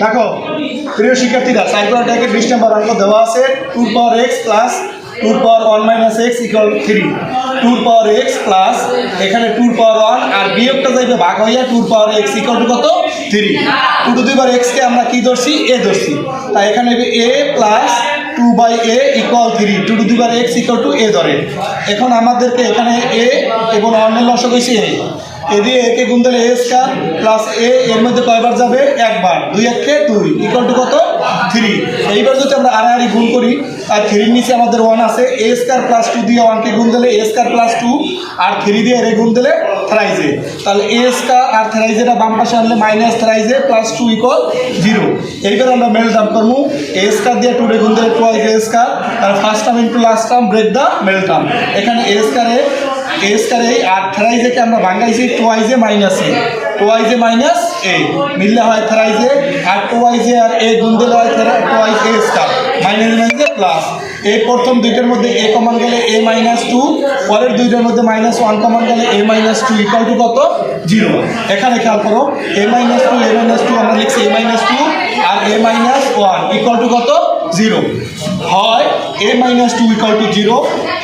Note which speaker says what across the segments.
Speaker 1: দেখো প্রিয় শিক্ষার্থীরা, সাইক্লোটাকে 20 নম্বর অঙ্ক দেওয়া আছে 2 পাওয়ার x প্লাস 2 পাওয়ার 1 মাইনাস x ইকুয়াল 3। 2 পাওয়ার x প্লাস এখানে 2 পাওয়ার 1 আর বিয়োগটা যাইবে ভাগ হইয়া 2 পাওয়ার x ইকুয়াল টু কত 3। 2 টু দি পাওয়ার x কে আমরা কি ধরছি a ধরছি, তাই এখানে a plus 2/a equal 3। 2 to the power x equal to a ধরে। এখন আমাদেরকে এখানে a এবং 1 এর লসাগু হইছে a, এ দিয়ে একে গুণ দিলে a স্কয়ার প্লাস a এর মধ্যে কয়বার যাবে একবার, 2 একে 2 ইকুয়াল টু কত 3। এইবার যদি আমরা আড়াআড়ি গুণ করি আর 3 এর নিচে আমাদের 1 আছে, a স্কয়ার প্লাস 2 দিয়ে 1 কে গুণ দিলে a স্কয়ার প্লাস 2 আর 3 দিয়ে এর গুণ দিলে থ্রাইজে, তাহলে a স্কয়ার আর থ্রাইজেটা বাম পাশে আনলে মাইনাস থ্রাইজে প্লাস 2 ইকুয়াল 0। এইবার আমরা মেল টার্ম করব, a স্কয়ার দিয়ে 2 রে গুণ দিলে টুয়াইজ a স্কয়ার, তাহলে first term into last term break the middle term. এখানে a স্কয়ারে আর থ্রাইজেকে আমরা ভাঙাইছি টুয়াইজে মাইনাস a, টুয়াইজে মাইনাস a মিললে হয় থ্রাইজে, আর টুয়াইজে আর a গুণ দিলে হয় টুয়াইজ a স্কয়ার মাইনাস মাইনাসে প্লাস। এই প্রথম দুইটার মধ্যে a কমন গেলে a মাইনাস 2, পরের দুইটার মধ্যে মাইনাস 1 কমন গেলে a মাইনাস 2 ইকুয়াল টু কত 0। এখানে খেয়াল করো a মাইনাস 2 আমরা লিখছি a মাইনাস 2 আর a মাইনাস 1 ইকুয়াল টু কত 0 হয়। a minus 2 equal to 0,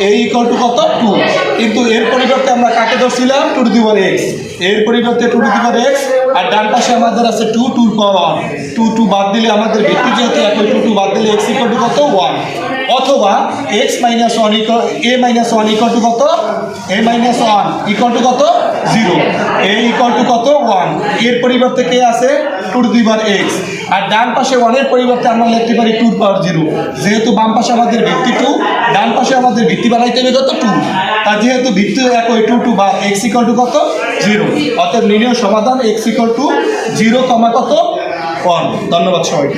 Speaker 1: a equal to কত 2, কিন্তু এর পরিবর্তে আমরা কাকে ধরছিলাম 2 টু দি পাওয়ার x, এর পরিবর্তে 2 টু দি পাওয়ার x আর ডান পাশে আমাদের আছে 2 2 পাওয়ার 1, 2 2 বাদ দিলে আমাদের ভিত্তি যেহেতু একই 2 2 বাদ দিলে x ইকুয়াল টু কত 1, অথবা x মাইনাস 1 ইকুয়াল a মাইনাস 1 ইকুয়াল টু কত a মাইনাস 1 ইকুয়াল টু কত 0, a ইকুয়াল টু কত 1, এর পরিবর্তে কে আছে 2 টু দি পাওয়ার x আর ডান পাশে 1 এর পরিবর্তে আমরা লিখতে পারি 2 টু পাওয়ার 0, যেহেতু বাম পাশে আমাদের ভিত্তি 2 ডান পাশে আমাদের ভিত্তি বানাইতে হবে কত 2, আর যেহেতু ভিত্তি একই 2 2 বা x ইকুয়াল টু কত 0, অতএব নির্ণয় সমাধান x ইকুয়াল টু 0, কত 1। ধন্যবাদ সবাইকে।